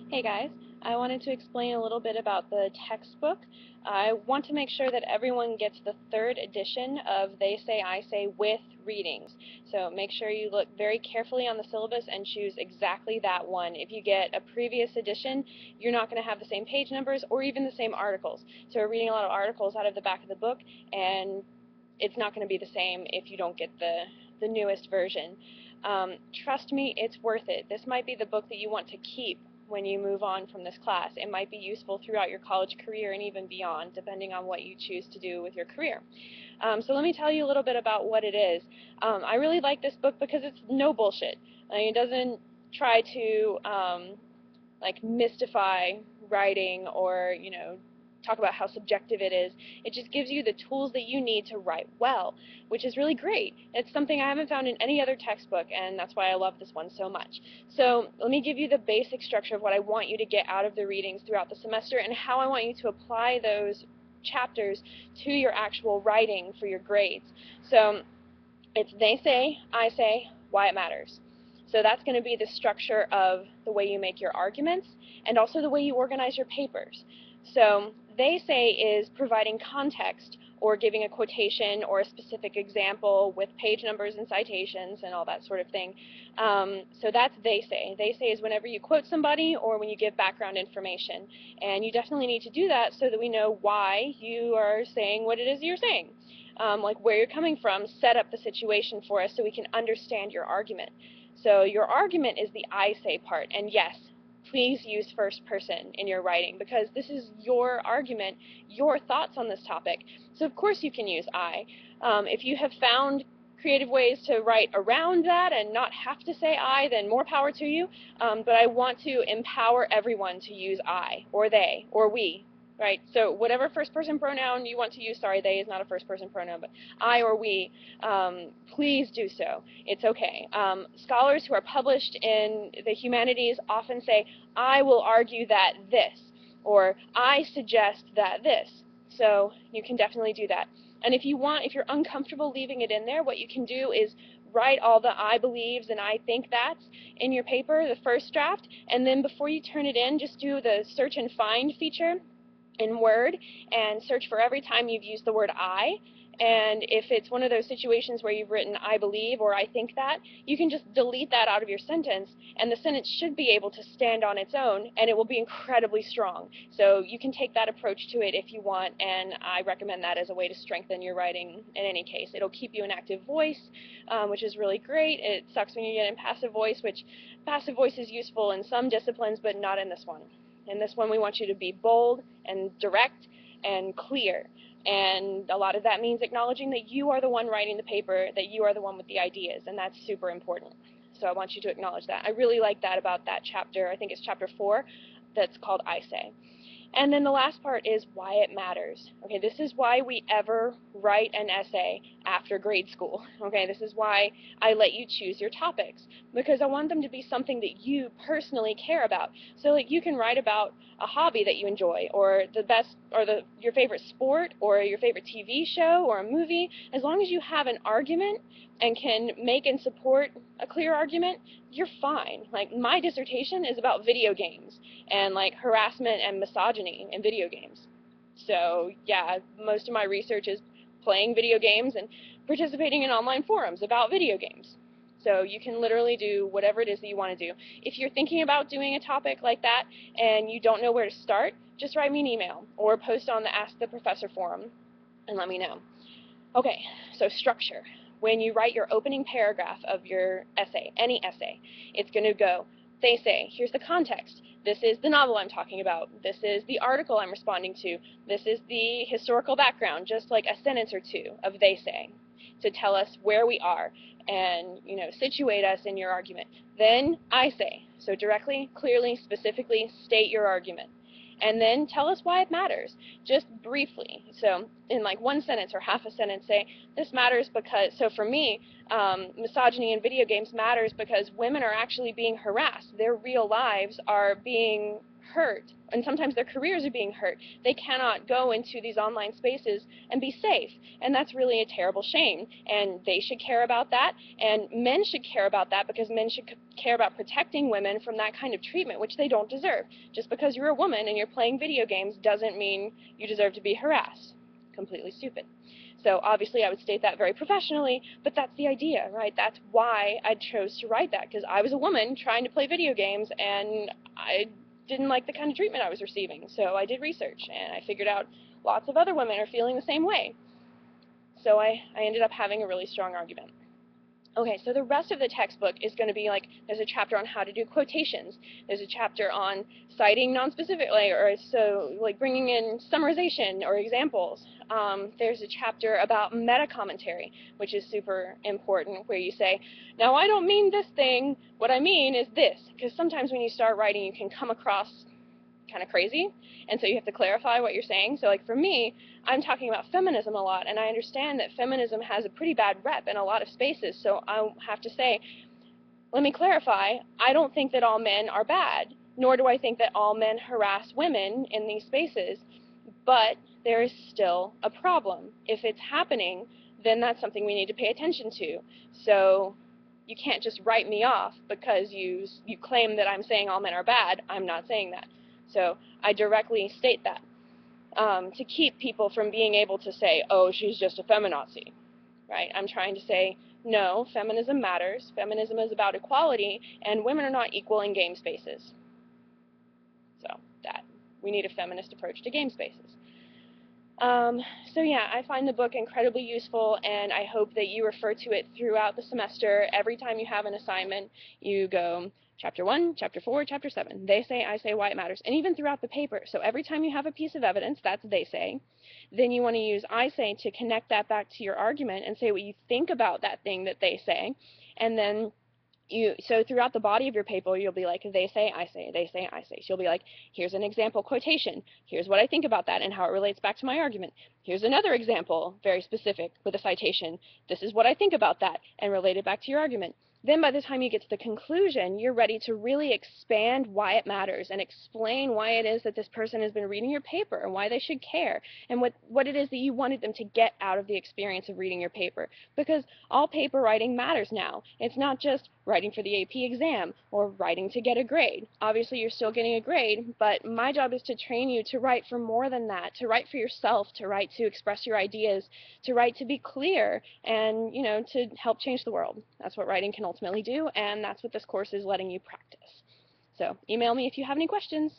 Hey guys, I wanted to explain a little bit about the textbook. I want to make sure that everyone gets the third edition of They Say, I Say with readings. So make sure you look very carefully on the syllabus and choose exactly that one. If you get a previous edition, you're not going to have the same page numbers or even the same articles. So we're reading a lot of articles out of the back of the book, and it's not going to be the same if you don't get the newest version. Trust me, it's worth it. This might be the book that you want to keep when you move on from this class. It might be useful throughout your college career and even beyond, depending on what you choose to do with your career. So let me tell you a little bit about what it is. I really like this book because it's no bullshit. It doesn't try to like mystify writing or talk about how subjective it is. It just gives you the tools that you need to write well, which is really great. It's something I haven't found in any other textbook, and that's why I love this one so much. So let me give you the basic structure of what I want you to get out of the readings throughout the semester and how I want you to apply those chapters to your actual writing for your grades. So it's they say, I say, why it matters. So that's going to be the structure of the way you make your arguments and also the way you organize your papers. So they say is providing context or giving a quotation or a specific example with page numbers and citations and all that sort of thing. So that's they say. They say is whenever you quote somebody or when you give background information. And you definitely need to do that so that we know why you are saying what it is you're saying. Like where you're coming from, set up the situation for us so we can understand your argument. So your argument is the I say part, and yes, please use first person in your writing because this is your argument, your thoughts on this topic. So of course you can use I. If you have found creative ways to write around that and not have to say I, then more power to you. But I want to empower everyone to use I, or they, or we, right? So whatever first person pronoun you want to use, sorry, they is not a first person pronoun, but I or we, please do so. It's okay. Scholars who are published in the humanities often say, I will argue that this, or I suggest that this. So you can definitely do that. And if you're uncomfortable leaving it in there, what you can do is write all the I believes and I think that's in your paper, the first draft, and then before you turn it in, just do the search and find feature in Word and search for every time you've used the word I. And if it's one of those situations where you've written I believe or I think that, you can just delete that out of your sentence and the sentence should be able to stand on its own and it will be incredibly strong. So you can take that approach to it if you want, and I recommend that as a way to strengthen your writing in any case. It'll keep you an active voice, which is really great. It sucks when you get in passive voice, which passive voice is useful in some disciplines but not in this one. In this one, we want you to be bold and direct and clear. And a lot of that means acknowledging that you are the one writing the paper, that you are the one with the ideas, and that's super important. So I want you to acknowledge that. I really like that about that chapter. I think it's chapter 4 that's called I Say. And then the last part is why it matters. Okay, this is why we ever write an essay after grade school. Okay, this is why I let you choose your topics, because I want them to be something that you personally care about. So like you can write about a hobby that you enjoy, or your favorite sport, or your favorite TV show, or a movie. As long as you have an argument and can make and support a clear argument, you're fine. Like my dissertation is about video games and like harassment and misogyny in video games. So yeah, most of my research is playing video games and participating in online forums about video games. So you can literally do whatever it is that you want to do. If you're thinking about doing a topic like that and you don't know where to start, just write me an email or post on the Ask the Professor forum and let me know. Okay, so structure. When you write your opening paragraph of your essay, any essay, it's going to go, they say, here's the context. This is the novel I'm talking about. This is the article I'm responding to. This is the historical background, just like a sentence or two of they say to tell us where we are and, situate us in your argument. Then I say, so directly, clearly, specifically state your argument. And then tell us why it matters, just briefly. So in like one sentence or half a sentence, say, this matters because, so for me, misogyny in video games matters because women are actually being harassed. Their real lives are being hurt, and sometimes their careers are being hurt. They cannot go into these online spaces and be safe, and that's really a terrible shame, and they should care about that, and men should care about that, because men should care about protecting women from that kind of treatment, which they don't deserve. Just because you're a woman and you're playing video games doesn't mean you deserve to be harassed. Completely stupid. So obviously I would state that very professionally, but that's the idea, right? That's why I chose to write that, because I was a woman trying to play video games, and I didn't like the kind of treatment I was receiving. So I did research, and I figured out lots of other women are feeling the same way. So I ended up having a really strong argument. Okay, so the rest of the textbook is going to be like, there's a chapter on how to do quotations. There's a chapter on citing non-specifically, or so like bringing in summarization or examples. There's a chapter about meta-commentary, which is super important, where you say, now I don't mean this thing, what I mean is this. Because sometimes when you start writing, you can come across kind of crazy, and so you have to clarify what you're saying. So like for me, I'm talking about feminism a lot, and I understand that feminism has a pretty bad rep in a lot of spaces, so I have to say, let me clarify, I don't think that all men are bad, nor do I think that all men harass women in these spaces, but there is still a problem. If it's happening, then that's something we need to pay attention to. So you can't just write me off because you claim that I'm saying all men are bad. I'm not saying that. So I directly state that to keep people from being able to say, oh, she's just a feminazi, right? I'm trying to say, no, feminism matters. Feminism is about equality, and women are not equal in game spaces. So that we need a feminist approach to game spaces. So yeah, I find the book incredibly useful, and I hope that you refer to it throughout the semester. Every time you have an assignment, you go Chapter 1, Chapter 4, Chapter 7. They say, I say, why it matters. And even throughout the paper. So every time you have a piece of evidence, that's they say. Then you want to use I say to connect that back to your argument and say what you think about that thing that they say. And then so throughout the body of your paper, you'll be like, they say, I say, they say, I say. So you'll be like, here's an example quotation. Here's what I think about that and how it relates back to my argument. Here's another example, very specific, with a citation. This is what I think about that and relate it back to your argument. Then by the time you get to the conclusion, you're ready to really expand why it matters and explain why it is that this person has been reading your paper and why they should care and what it is that you wanted them to get out of the experience of reading your paper. Because all paper writing matters now. It's not just writing for the AP exam or writing to get a grade. Obviously, you're still getting a grade, but my job is to train you to write for more than that, to write for yourself, to write to express your ideas, to write to be clear, and, you know, to help change the world. That's what writing can ultimately do, and that's what this course is letting you practice. So email me if you have any questions.